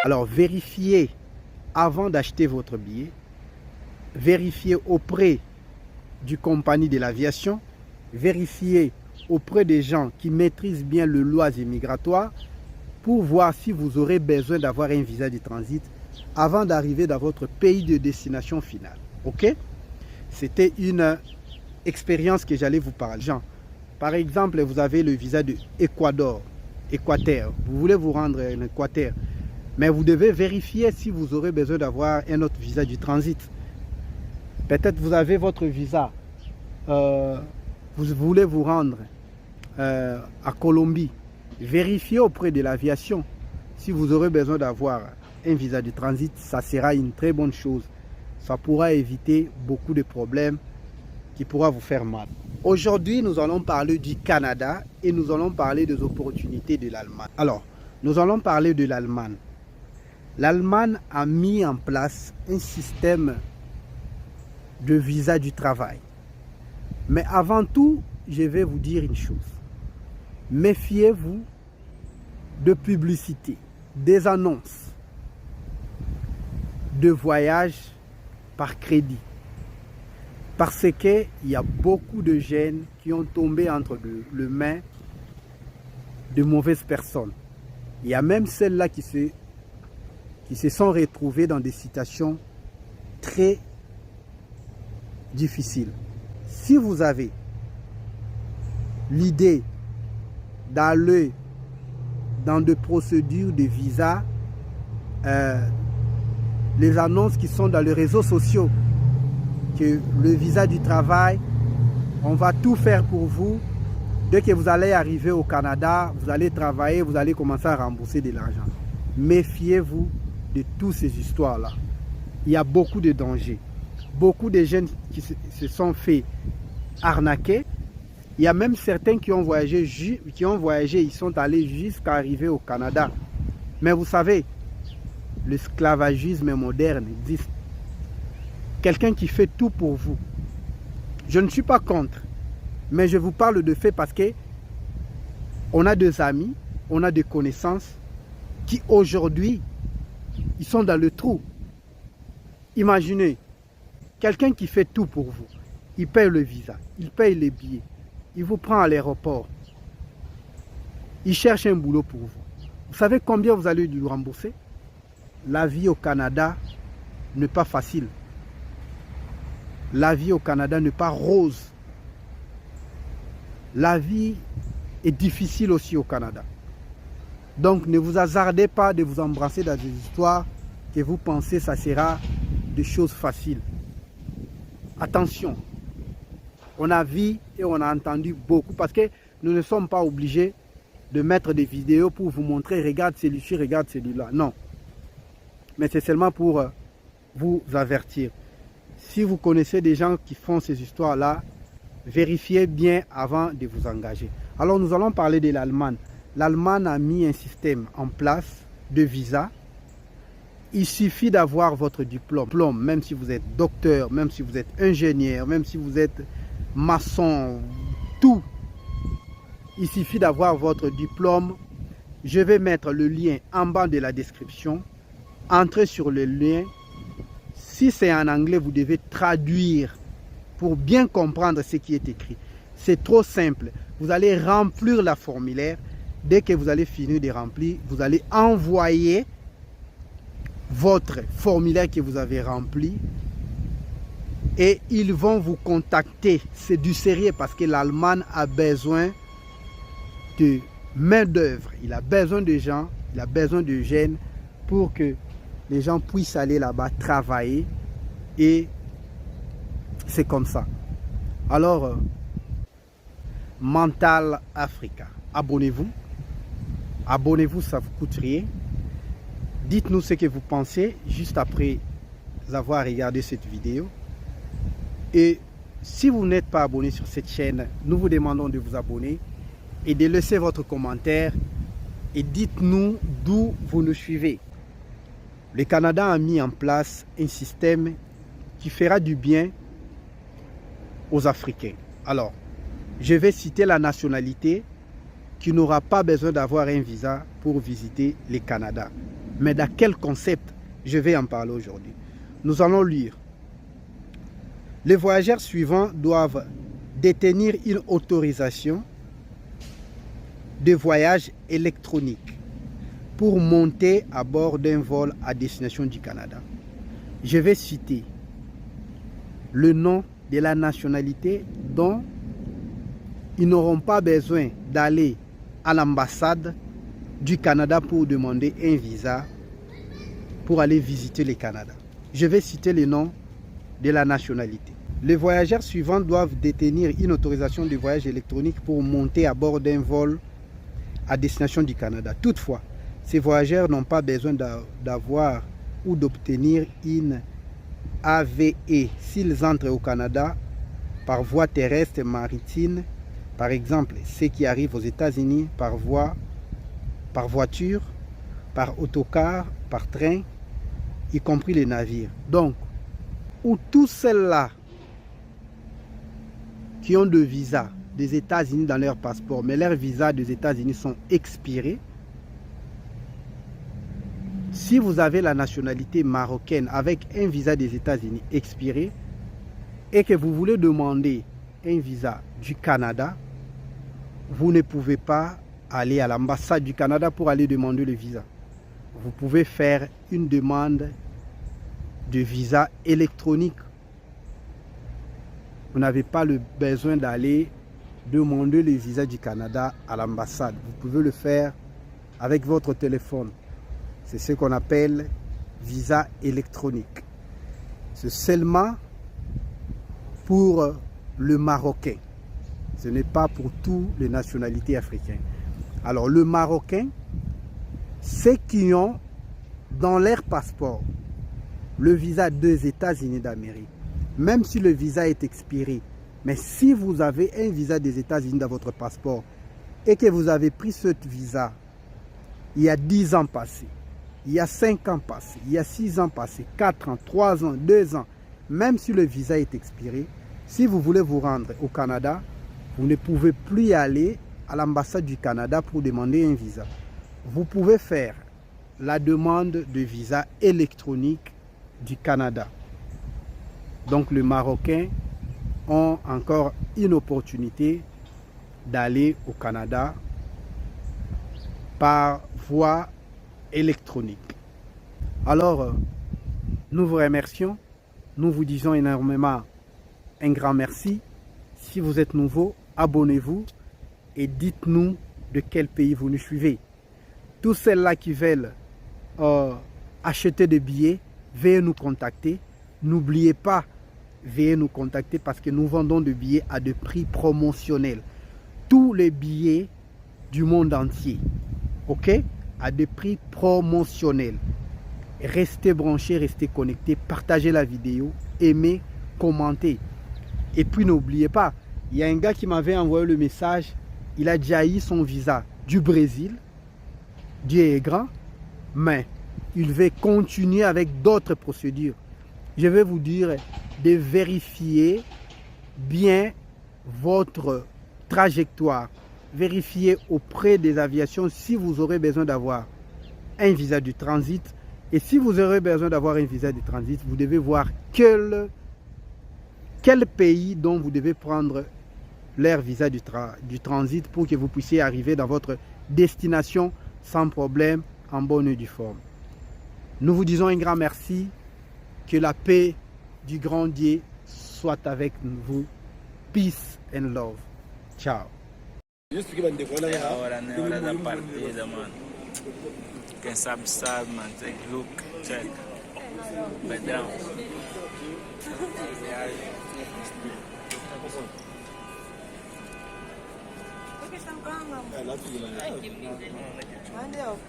Alors vérifiez avant d'acheter votre billet, vérifiez auprès du compagnie de l'aviation, vérifiez auprès des gens qui maîtrisent bien le loisier migratoire pour voir si vous aurez besoin d'avoir un visa de transit avant d'arriver dans votre pays de destination finale. Ok? C'était une expérience que j'allais vous parler. Par exemple, vous avez le visa de Équateur. Vous voulez vous rendre en Équateur, mais vous devez vérifier si vous aurez besoin d'avoir un autre visa du transit. Peut-être vous avez votre visa, vous voulez vous rendre à Colombie. Vérifiez auprès de l'aviation si vous aurez besoin d'avoir un visa de transit. Ça sera une très bonne chose. Ça pourra éviter beaucoup de problèmes qui pourra vous faire mal. Aujourd'hui, nous allons parler du Canada et nous allons parler des opportunités de l'Allemagne. Alors, nous allons parler de l'Allemagne. L'Allemagne a mis en place un système de visa du travail. Mais avant tout, je vais vous dire une chose. Méfiez-vous de publicité, des annonces, de voyages par crédit. Parce qu'il y a beaucoup de jeunes qui ont tombé entre les mains de mauvaises personnes. Il y a même celles-là qui se sont retrouvées dans des situations très difficiles. Si vous avez l'idée d'aller dans des procédures de visa, les annonces qui sont dans les réseaux sociaux, que le visa du travail, on va tout faire pour vous. Dès que vous allez arriver au Canada, vous allez travailler, vous allez commencer à rembourser de l'argent. Méfiez-vous de toutes ces histoires-là. Il y a beaucoup de dangers. Beaucoup de jeunes qui se sont fait arnaquer. Il y a même certains qui ont voyagé, ils sont allés jusqu'à arriver au Canada. Mais vous savez, l'esclavagisme moderne existe. Quelqu'un qui fait tout pour vous. Je ne suis pas contre, mais je vous parle de fait parce que on a des amis, on a des connaissances qui aujourd'hui, ils sont dans le trou. Imaginez, quelqu'un qui fait tout pour vous. Il paye le visa, il paye les billets, il vous prend à l'aéroport. Il cherche un boulot pour vous. Vous savez combien vous allez lui rembourser? La vie au Canada n'est pas facile. La vie au Canada n'est pas rose. La vie est difficile aussi au Canada. Donc ne vous hasardez pas de vous embrasser dans des histoires que vous pensez que ça sera des choses faciles. Attention, on a vu et on a entendu beaucoup parce que nous ne sommes pas obligés de mettre des vidéos pour vous montrer, regarde celui-ci, regarde celui-là. Non. Mais c'est seulement pour vous avertir. Si vous connaissez des gens qui font ces histoires-là, vérifiez bien avant de vous engager. Alors nous allons parler de l'Allemagne. L'Allemagne a mis un système en place de visa. Il suffit d'avoir votre diplôme, même si vous êtes docteur, même si vous êtes ingénieur, même si vous êtes maçon, tout. Il suffit d'avoir votre diplôme. Je vais mettre le lien en bas de la description. Entrez sur le lien. Si c'est en anglais, vous devez traduire pour bien comprendre ce qui est écrit. C'est trop simple. Vous allez remplir la formulaire. Dès que vous allez finir de remplir, vous allez envoyer votre formulaire que vous avez rempli et ils vont vous contacter. C'est du sérieux parce que l'Allemagne a besoin de main-d'œuvre. Il a besoin de gens, il a besoin de jeunes pour que les gens puissent aller là-bas travailler et c'est comme ça. Alors, Mental Africa, abonnez-vous. Abonnez-vous, ça ne vous coûte rien. Dites-nous ce que vous pensez juste après avoir regardé cette vidéo. Et si vous n'êtes pas abonné sur cette chaîne, nous vous demandons de vous abonner et de laisser votre commentaire et dites-nous d'où vous nous suivez. Le Canada a mis en place un système qui fera du bien aux Africains. Alors, je vais citer la nationalité qui n'aura pas besoin d'avoir un visa pour visiter le Canada. Mais dans quel concept? Je vais en parler aujourd'hui. Nous allons lire. Les voyageurs suivants doivent détenir une autorisation de voyage électronique pour monter à bord d'un vol à destination du Canada. Je vais citer le nom de la nationalité dont ils n'auront pas besoin d'aller à l'ambassade du Canada pour demander un visa pour aller visiter le Canada. Je vais citer le nom de la nationalité. Les voyageurs suivants doivent détenir une autorisation de voyage électronique pour monter à bord d'un vol à destination du Canada. Toutefois, ces voyageurs n'ont pas besoin d'avoir ou d'obtenir une AVE s'ils entrent au Canada par voie terrestre et maritime, par exemple ceux qui arrivent aux États-Unis par voiture, par autocar, par train, y compris les navires. Donc, ou tous ceux-là qui ont de visa des États-Unis dans leur passeport, mais leurs visas des États-Unis sont expirés. Si vous avez la nationalité marocaine avec un visa des États-Unis expiré et que vous voulez demander un visa du Canada, vous ne pouvez pas aller à l'ambassade du Canada pour aller demander le visa. Vous pouvez faire une demande de visa électronique. Vous n'avez pas le besoin d'aller demander le visa du Canada à l'ambassade. Vous pouvez le faire avec votre téléphone. C'est ce qu'on appelle visa électronique. C'est seulement pour le Marocain. Ce n'est pas pour toutes les nationalités africaines. Alors le Marocain, ceux qui ont dans leur passeport le visa des États-Unis d'Amérique, même si le visa est expiré, mais si vous avez un visa des États-Unis dans votre passeport et que vous avez pris ce visa il y a 10 ans passés, il y a 5 ans passés, il y a 6 ans passés, 4 ans, 3 ans, 2 ans, même si le visa est expiré, si vous voulez vous rendre au Canada, vous ne pouvez plus y aller à l'ambassade du Canada pour demander un visa. Vous pouvez faire la demande de visa électronique du Canada. Donc les Marocains ont encore une opportunité d'aller au Canada par voie électronique. Alors, nous vous remercions, nous vous disons énormément un grand merci. Si vous êtes nouveau, abonnez-vous et dites-nous de quel pays vous nous suivez. Tous ceux-là qui veulent acheter des billets, veuillez nous contacter. N'oubliez pas, veuillez nous contacter parce que nous vendons des billets à des prix promotionnels. Tous les billets du monde entier, ok, à des prix promotionnels. Restez branchés, restez connectés, partagez la vidéo, aimez, commentez. Et puis n'oubliez pas, il y a un gars qui m'avait envoyé le message, il a déjà eu son visa du Brésil, Dieu est grand, mais il veut continuer avec d'autres procédures. Je vais vous dire de vérifier bien votre trajectoire. Vérifiez auprès des aviations si vous aurez besoin d'avoir un visa de transit. Et si vous aurez besoin d'avoir un visa de transit, vous devez voir quel pays dont vous devez prendre leur visa du transit pour que vous puissiez arriver dans votre destination sans problème, en bonne et due forme. Nous vous disons un grand merci. Que la paix du grand Dieu soit avec vous. Peace and love. Ciao. Ahora no es hora da partida, mano. Quem sabe, mano. Tem look, check. Pedrão. Porque estão calma.